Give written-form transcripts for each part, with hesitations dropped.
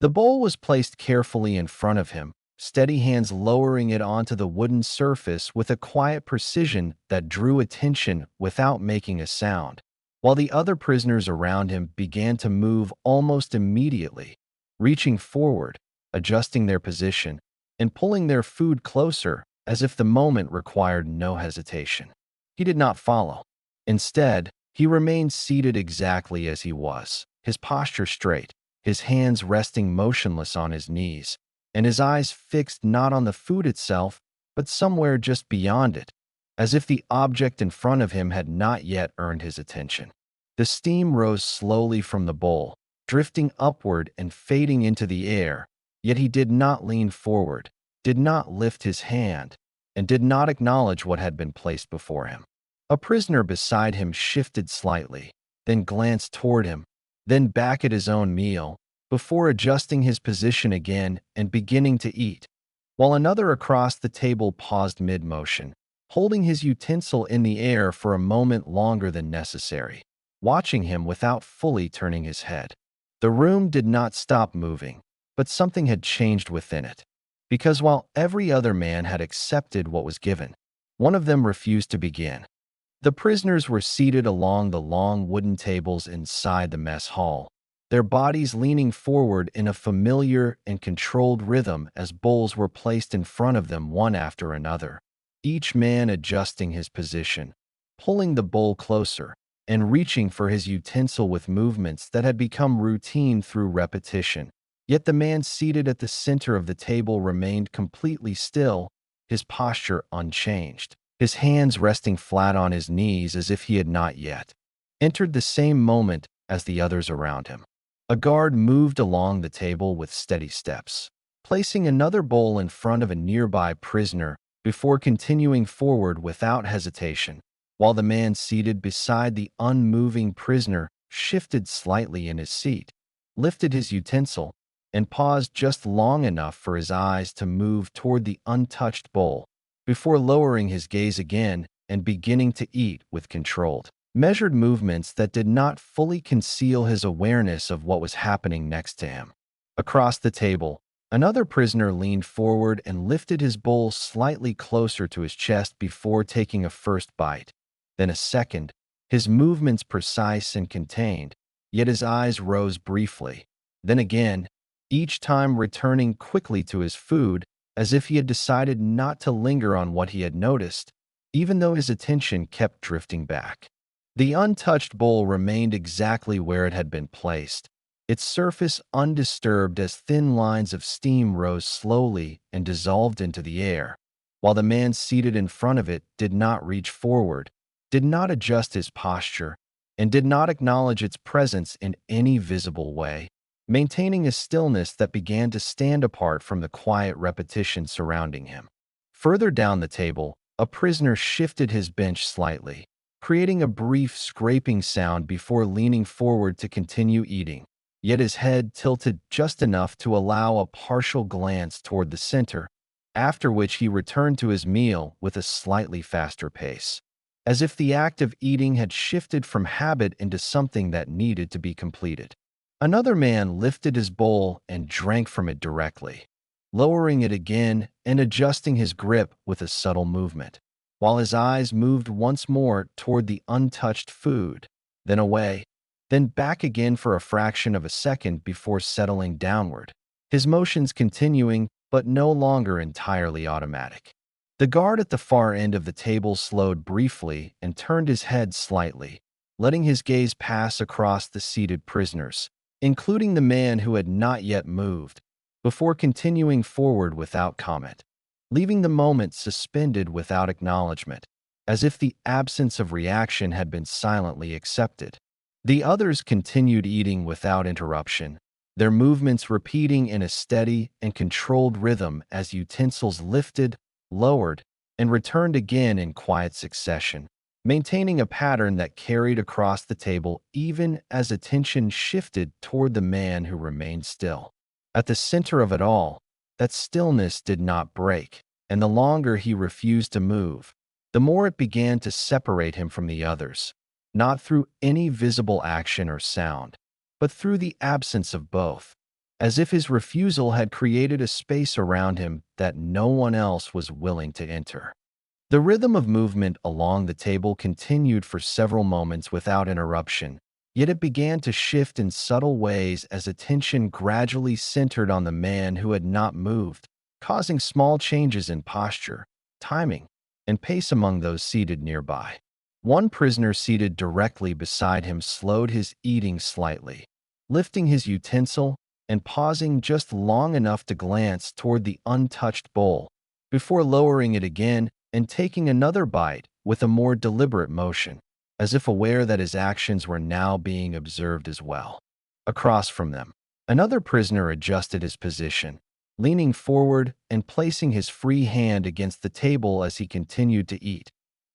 The bowl was placed carefully in front of him, steady hands lowering it onto the wooden surface with a quiet precision that drew attention without making a sound, while the other prisoners around him began to move almost immediately, reaching forward, adjusting their position, and pulling their food closer as if the moment required no hesitation. He did not follow. Instead, he remained seated exactly as he was, his posture straight, his hands resting motionless on his knees, and his eyes fixed not on the food itself, but somewhere just beyond it, as if the object in front of him had not yet earned his attention. The steam rose slowly from the bowl, drifting upward and fading into the air, yet he did not lean forward, did not lift his hand, and did not acknowledge what had been placed before him. A prisoner beside him shifted slightly, then glanced toward him, then back at his own meal, before adjusting his position again and beginning to eat, while another across the table paused mid-motion, holding his utensil in the air for a moment longer than necessary, watching him without fully turning his head. The room did not stop moving, but something had changed within it, because while every other man had accepted what was given, one of them refused to begin. The prisoners were seated along the long wooden tables inside the mess hall, their bodies leaning forward in a familiar and controlled rhythm as bowls were placed in front of them one after another, each man adjusting his position, pulling the bowl closer, and reaching for his utensil with movements that had become routine through repetition. Yet the man seated at the center of the table remained completely still, his posture unchanged, his hands resting flat on his knees as if he had not yet entered the same moment as the others around him. A guard moved along the table with steady steps, placing another bowl in front of a nearby prisoner before continuing forward without hesitation, while the man seated beside the unmoving prisoner shifted slightly in his seat, lifted his utensil, and paused just long enough for his eyes to move toward the untouched bowl before lowering his gaze again and beginning to eat with controlled, measured movements that did not fully conceal his awareness of what was happening next to him. Across the table, another prisoner leaned forward and lifted his bowl slightly closer to his chest before taking a first bite, then a second, his movements precise and contained, yet his eyes rose briefly, then again, each time returning quickly to his food as if he had decided not to linger on what he had noticed, even though his attention kept drifting back. The untouched bowl remained exactly where it had been placed, its surface undisturbed as thin lines of steam rose slowly and dissolved into the air, while the man seated in front of it did not reach forward, did not adjust his posture, and did not acknowledge its presence in any visible way, maintaining a stillness that began to stand apart from the quiet repetition surrounding him. Further down the table, a prisoner shifted his bench slightly, creating a brief scraping sound before leaning forward to continue eating, yet his head tilted just enough to allow a partial glance toward the center, after which he returned to his meal with a slightly faster pace, as if the act of eating had shifted from habit into something that needed to be completed. Another man lifted his bowl and drank from it directly, lowering it again and adjusting his grip with a subtle movement, while his eyes moved once more toward the untouched food, then away, then back again for a fraction of a second before settling downward, his motions continuing but no longer entirely automatic. The guard at the far end of the table slowed briefly and turned his head slightly, letting his gaze pass across the seated prisoners, including the man who had not yet moved, before continuing forward without comment, leaving the moment suspended without acknowledgement, as if the absence of reaction had been silently accepted. The others continued eating without interruption, their movements repeating in a steady and controlled rhythm as utensils lifted, lowered, and returned again in quiet succession, maintaining a pattern that carried across the table even as attention shifted toward the man who remained still. At the center of it all, that stillness did not break, and the longer he refused to move, the more it began to separate him from the others, not through any visible action or sound, but through the absence of both. as if his refusal had created a space around him that no one else was willing to enter. The rhythm of movement along the table continued for several moments without interruption, yet it began to shift in subtle ways as attention gradually centered on the man who had not moved, causing small changes in posture, timing, and pace among those seated nearby. One prisoner seated directly beside him slowed his eating slightly, lifting his utensil and pausing just long enough to glance toward the untouched bowl, before lowering it again and taking another bite with a more deliberate motion, as if aware that his actions were now being observed as well. Across from them, another prisoner adjusted his position, leaning forward and placing his free hand against the table as he continued to eat.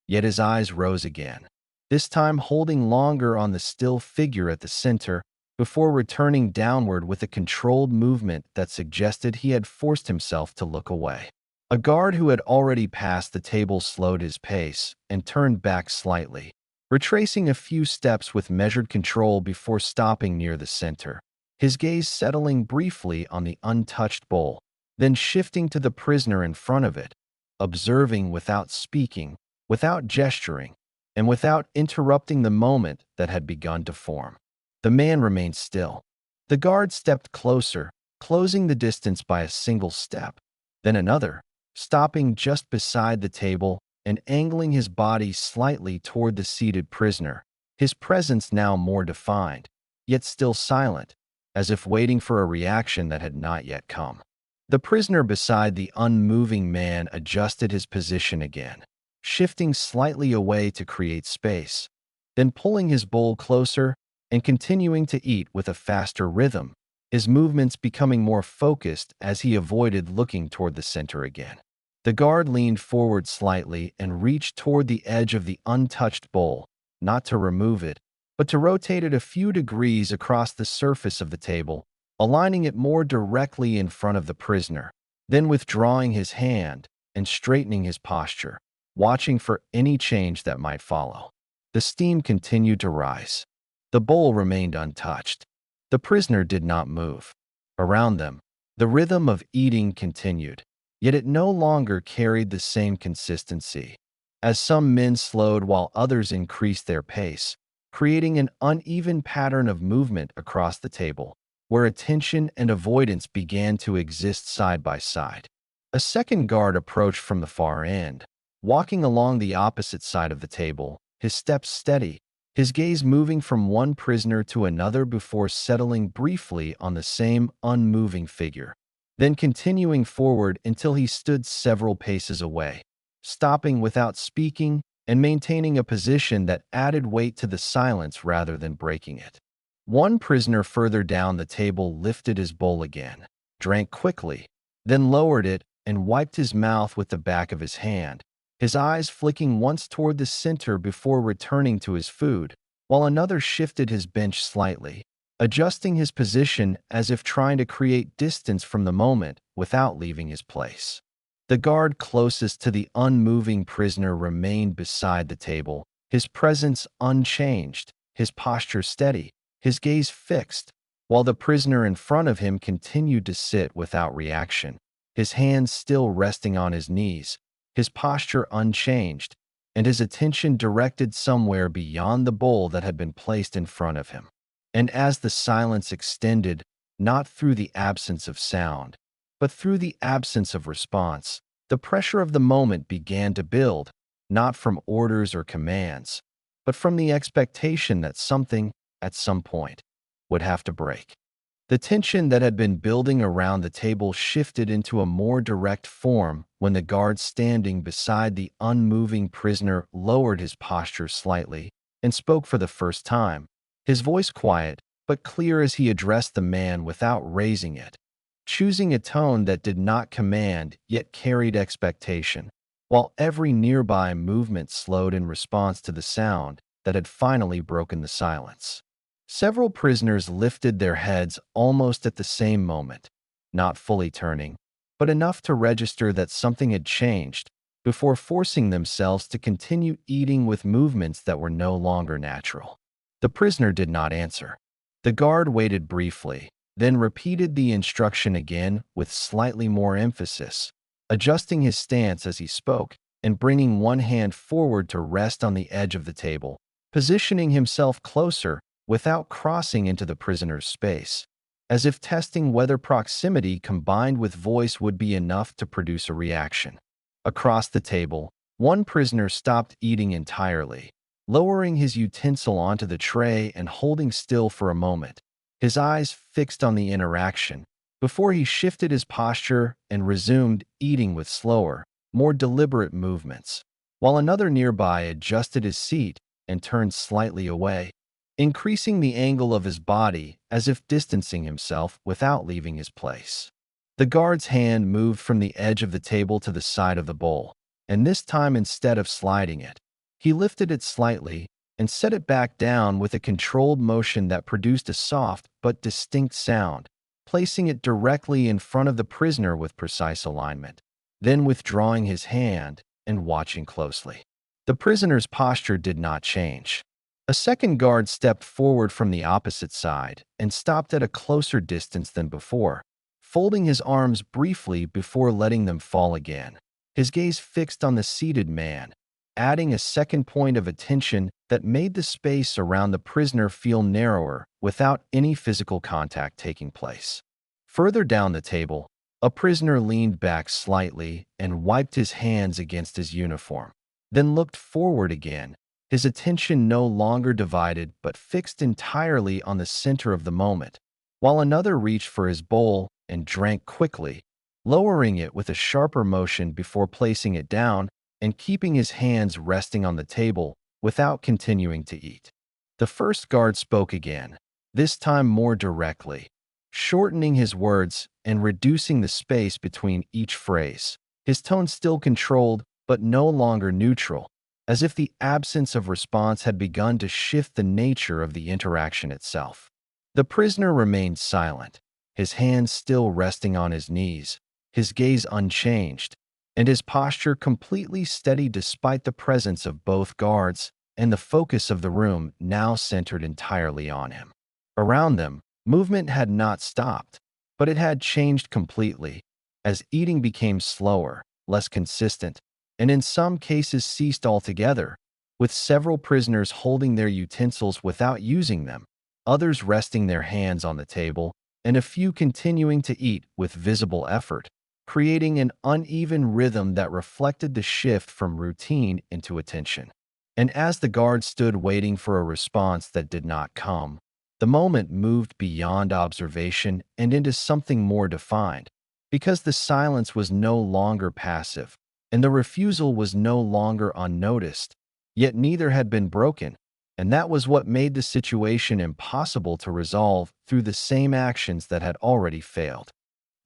Yet his eyes rose again, this time holding longer on the still figure at the center, before returning downward with a controlled movement that suggested he had forced himself to look away. A guard who had already passed the table slowed his pace and turned back slightly, retracing a few steps with measured control before stopping near the center, his gaze settling briefly on the untouched bowl, then shifting to the prisoner in front of it, observing without speaking, without gesturing, and without interrupting the moment that had begun to form. The man remained still. The guard stepped closer, closing the distance by a single step, then another, stopping just beside the table and angling his body slightly toward the seated prisoner, his presence now more defined, yet still silent, as if waiting for a reaction that had not yet come. The prisoner beside the unmoving man adjusted his position again, shifting slightly away to create space, then pulling his bowl closer and continuing to eat with a faster rhythm, his movements becoming more focused as he avoided looking toward the center again. The guard leaned forward slightly and reached toward the edge of the untouched bowl, not to remove it, but to rotate it a few degrees across the surface of the table, aligning it more directly in front of the prisoner, then withdrawing his hand and straightening his posture, watching for any change that might follow. The steam continued to rise. The bowl remained untouched. The prisoner did not move. Around them, the rhythm of eating continued, yet it no longer carried the same consistency, as some men slowed while others increased their pace, creating an uneven pattern of movement across the table, where attention and avoidance began to exist side by side. A second guard approached from the far end, walking along the opposite side of the table, his steps steady, his gaze moving from one prisoner to another before settling briefly on the same unmoving figure, then continuing forward until he stood several paces away, stopping without speaking and maintaining a position that added weight to the silence rather than breaking it. One prisoner further down the table lifted his bowl again, drank quickly, then lowered it and wiped his mouth with the back of his hand, his eyes flicking once toward the center before returning to his food, while another shifted his bench slightly, adjusting his position as if trying to create distance from the moment without leaving his place. The guard closest to the unmoving prisoner remained beside the table, his presence unchanged, his posture steady, his gaze fixed, while the prisoner in front of him continued to sit without reaction, his hands still resting on his knees, his posture unchanged, and his attention directed somewhere beyond the bowl that had been placed in front of him. And as the silence extended, not through the absence of sound, but through the absence of response, the pressure of the moment began to build, not from orders or commands, but from the expectation that something, at some point, would have to break. The tension that had been building around the table shifted into a more direct form when the guard standing beside the unmoving prisoner lowered his posture slightly and spoke for the first time, his voice quiet but clear as he addressed the man without raising it, choosing a tone that did not command yet carried expectation, while every nearby movement slowed in response to the sound that had finally broken the silence. Several prisoners lifted their heads almost at the same moment, not fully turning, but enough to register that something had changed, before forcing themselves to continue eating with movements that were no longer natural. The prisoner did not answer. The guard waited briefly, then repeated the instruction again with slightly more emphasis, adjusting his stance as he spoke and bringing one hand forward to rest on the edge of the table, positioning himself closer without crossing into the prisoner's space, as if testing whether proximity combined with voice would be enough to produce a reaction. Across the table, one prisoner stopped eating entirely, lowering his utensil onto the tray and holding still for a moment, his eyes fixed on the interaction, before he shifted his posture and resumed eating with slower, more deliberate movements, while another nearby adjusted his seat and turned slightly away, increasing the angle of his body as if distancing himself without leaving his place. The guard's hand moved from the edge of the table to the side of the bowl, and this time instead of sliding it, he lifted it slightly and set it back down with a controlled motion that produced a soft but distinct sound, placing it directly in front of the prisoner with precise alignment, then withdrawing his hand and watching closely. The prisoner's posture did not change. A second guard stepped forward from the opposite side and stopped at a closer distance than before, folding his arms briefly before letting them fall again, his gaze fixed on the seated man, adding a second point of attention that made the space around the prisoner feel narrower without any physical contact taking place. Further down the table, a prisoner leaned back slightly and wiped his hands against his uniform, then looked forward again, his attention no longer divided but fixed entirely on the center of the moment, while another reached for his bowl and drank quickly, lowering it with a sharper motion before placing it down and keeping his hands resting on the table without continuing to eat. The first guard spoke again, this time more directly, shortening his words and reducing the space between each phrase, his tone still controlled but no longer neutral, as if the absence of response had begun to shift the nature of the interaction itself. The prisoner remained silent, his hands still resting on his knees, his gaze unchanged, and his posture completely steady despite the presence of both guards and the focus of the room now centered entirely on him. Around them, movement had not stopped, but it had changed completely, as eating became slower, less consistent, and in some cases ceased altogether, with several prisoners holding their utensils without using them, others resting their hands on the table, and a few continuing to eat with visible effort, creating an uneven rhythm that reflected the shift from routine into attention. And as the guard stood waiting for a response that did not come, the moment moved beyond observation and into something more defined, because the silence was no longer passive, and the refusal was no longer unnoticed, yet neither had been broken, and that was what made the situation impossible to resolve through the same actions that had already failed.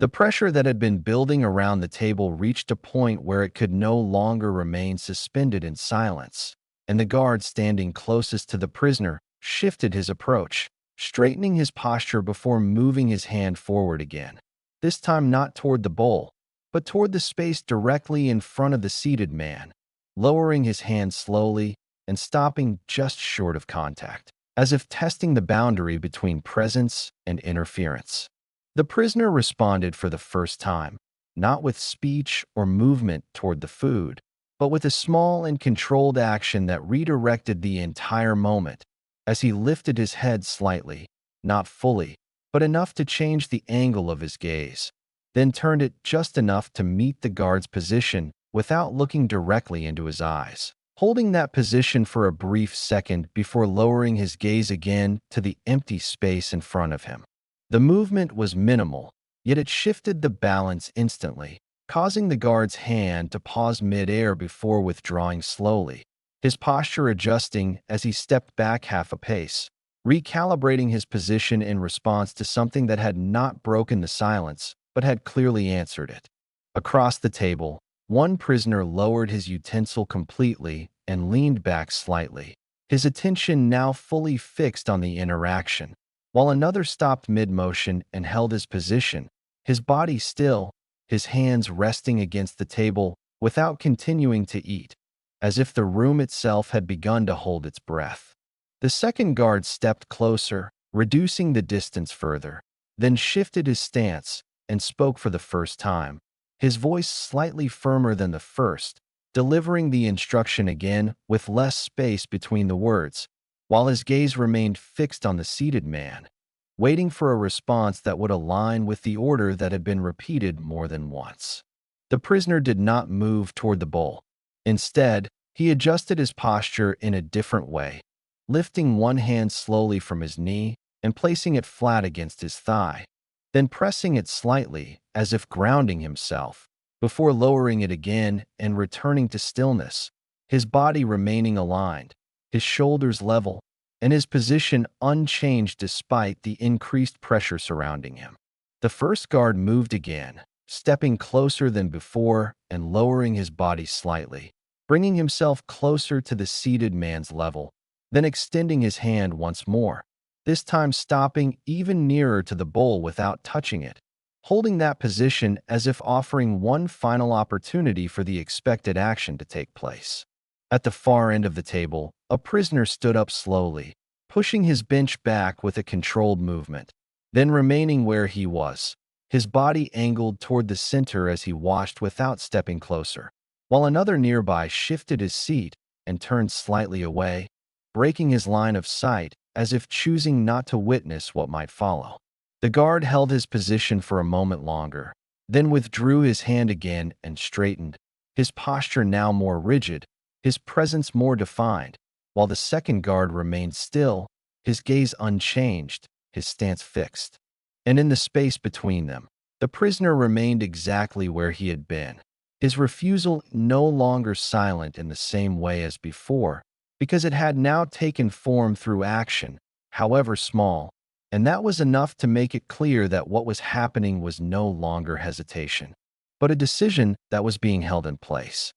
The pressure that had been building around the table reached a point where it could no longer remain suspended in silence, and the guard standing closest to the prisoner shifted his approach, straightening his posture before moving his hand forward again, this time not toward the bowl, but toward the space directly in front of the seated man, lowering his hand slowly and stopping just short of contact, as if testing the boundary between presence and interference. The prisoner responded for the first time, not with speech or movement toward the food, but with a small and controlled action that redirected the entire moment, as he lifted his head slightly, not fully, but enough to change the angle of his gaze, then turned it just enough to meet the guard's position without looking directly into his eyes, holding that position for a brief second before lowering his gaze again to the empty space in front of him. The movement was minimal, yet it shifted the balance instantly, causing the guard's hand to pause mid-air before withdrawing slowly, his posture adjusting as he stepped back half a pace, recalibrating his position in response to something that had not broken the silence, but had clearly answered it. Across the table, one prisoner lowered his utensil completely and leaned back slightly, his attention now fully fixed on the interaction, while another stopped mid-motion and held his position, his body still, his hands resting against the table without continuing to eat, as if the room itself had begun to hold its breath. The second guard stepped closer, reducing the distance further, then shifted his stance and spoke for the first time, his voice slightly firmer than the first, delivering the instruction again with less space between the words, while his gaze remained fixed on the seated man, waiting for a response that would align with the order that had been repeated more than once. The prisoner did not move toward the bowl. Instead, he adjusted his posture in a different way, lifting one hand slowly from his knee and placing it flat against his thigh, then pressing it slightly as if grounding himself, before lowering it again and returning to stillness, his body remaining aligned, his shoulders level, and his position unchanged despite the increased pressure surrounding him. The first guard moved again, stepping closer than before and lowering his body slightly, bringing himself closer to the seated man's level, then extending his hand once more, this time stopping even nearer to the bowl without touching it, holding that position as if offering one final opportunity for the expected action to take place. At the far end of the table, a prisoner stood up slowly, pushing his bench back with a controlled movement, then remaining where he was, his body angled toward the center as he watched without stepping closer, while another nearby shifted his seat and turned slightly away, breaking his line of sight as if choosing not to witness what might follow. The guard held his position for a moment longer, then withdrew his hand again and straightened, his posture now more rigid, his presence more defined, while the second guard remained still, his gaze unchanged, his stance fixed. And in the space between them, the prisoner remained exactly where he had been, his refusal no longer silent in the same way as before, because it had now taken form through action, however small, and that was enough to make it clear that what was happening was no longer hesitation, but a decision that was being held in place.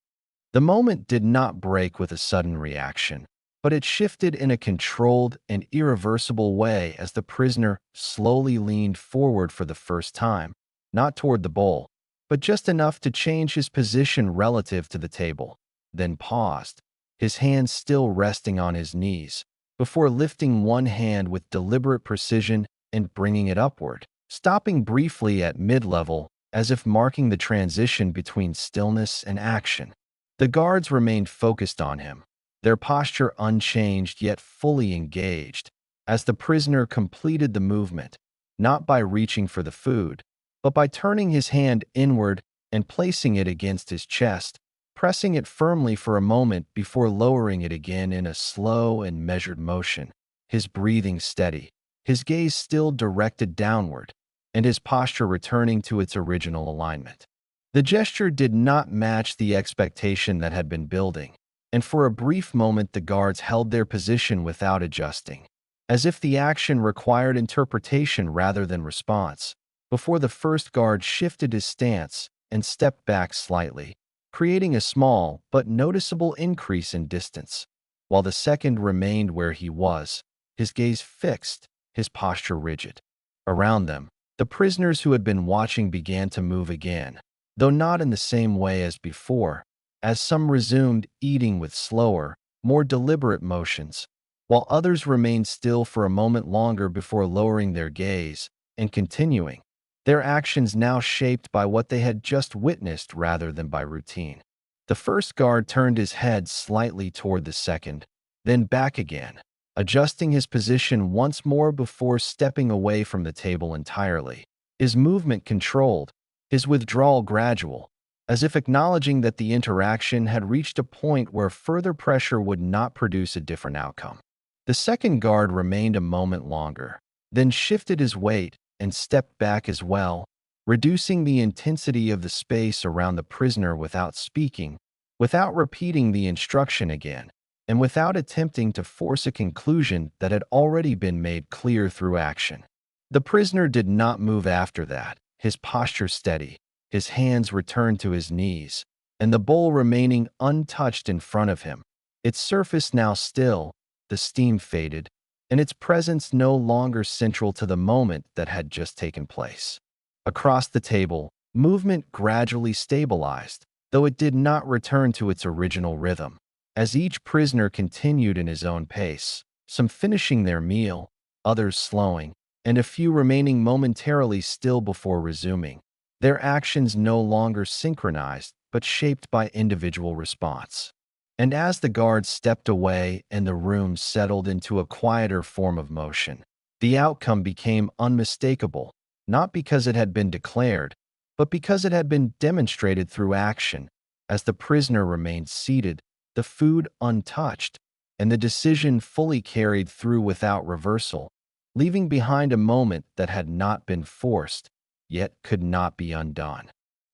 The moment did not break with a sudden reaction, but it shifted in a controlled and irreversible way as the prisoner slowly leaned forward for the first time, not toward the bowl, but just enough to change his position relative to the table, then paused, his hands still resting on his knees, before lifting one hand with deliberate precision and bringing it upward, stopping briefly at mid-level as if marking the transition between stillness and action. The guards remained focused on him, their posture unchanged yet fully engaged, as the prisoner completed the movement, not by reaching for the food, but by turning his hand inward and placing it against his chest, pressing it firmly for a moment before lowering it again in a slow and measured motion, his breathing steady, his gaze still directed downward, and his posture returning to its original alignment. The gesture did not match the expectation that had been building, and for a brief moment the guards held their position without adjusting, as if the action required interpretation rather than response, before the first guard shifted his stance and stepped back slightly, creating a small but noticeable increase in distance, while the second remained where he was, his gaze fixed, his posture rigid. Around them, the prisoners who had been watching began to move again, though not in the same way as before, as some resumed eating with slower, more deliberate motions, while others remained still for a moment longer before lowering their gaze and continuing, their actions now shaped by what they had just witnessed rather than by routine. The first guard turned his head slightly toward the second, then back again, adjusting his position once more before stepping away from the table entirely, his movement controlled, his withdrawal gradual, as if acknowledging that the interaction had reached a point where further pressure would not produce a different outcome. The second guard remained a moment longer, then shifted his weight and stepped back as well, reducing the intensity of the space around the prisoner without speaking, without repeating the instruction again, and without attempting to force a conclusion that had already been made clear through action. The prisoner did not move after that, his posture steady, his hands returned to his knees, and the bowl remaining untouched in front of him, its surface now still, the steam faded, and its presence no longer central to the moment that had just taken place. Across the table, movement gradually stabilized, though it did not return to its original rhythm, as each prisoner continued in his own pace, some finishing their meal, others slowing, and a few remaining momentarily still before resuming, their actions no longer synchronized but shaped by individual response. And as the guards stepped away and the room settled into a quieter form of motion, the outcome became unmistakable, not because it had been declared, but because it had been demonstrated through action, as the prisoner remained seated, the food untouched, and the decision fully carried through without reversal, leaving behind a moment that had not been forced, yet could not be undone.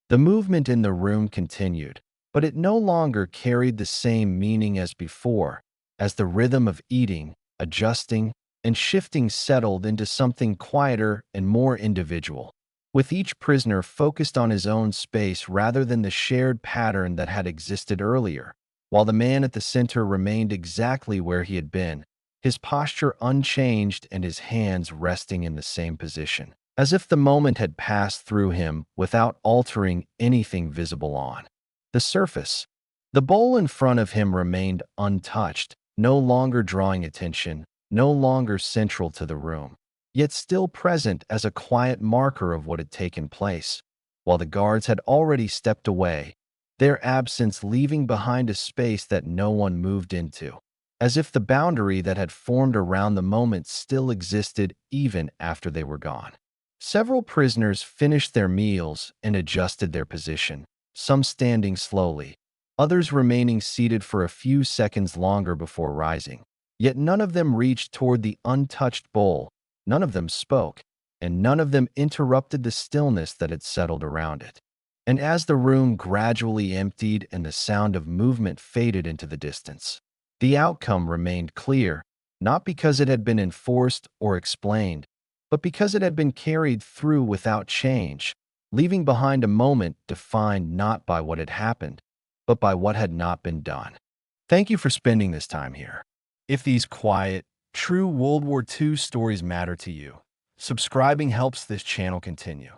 The movement in the room continued, but it no longer carried the same meaning as before, as the rhythm of eating, adjusting, and shifting settled into something quieter and more individual, with each prisoner focused on his own space rather than the shared pattern that had existed earlier, while the man at the center remained exactly where he had been, his posture unchanged and his hands resting in the same position, as if the moment had passed through him without altering anything visible on the surface. The bowl in front of him remained untouched, no longer drawing attention, no longer central to the room, yet still present as a quiet marker of what had taken place. While the guards had already stepped away, their absence leaving behind a space that no one moved into, as if the boundary that had formed around the moment still existed even after they were gone. Several prisoners finished their meals and adjusted their position, some standing slowly, others remaining seated for a few seconds longer before rising. Yet none of them reached toward the untouched bowl, none of them spoke, and none of them interrupted the stillness that had settled around it. And as the room gradually emptied and the sound of movement faded into the distance, the outcome remained clear, not because it had been enforced or explained, but because it had been carried through without change, leaving behind a moment defined not by what had happened, but by what had not been done. Thank you for spending this time here. If these quiet, true World War II stories matter to you, subscribing helps this channel continue.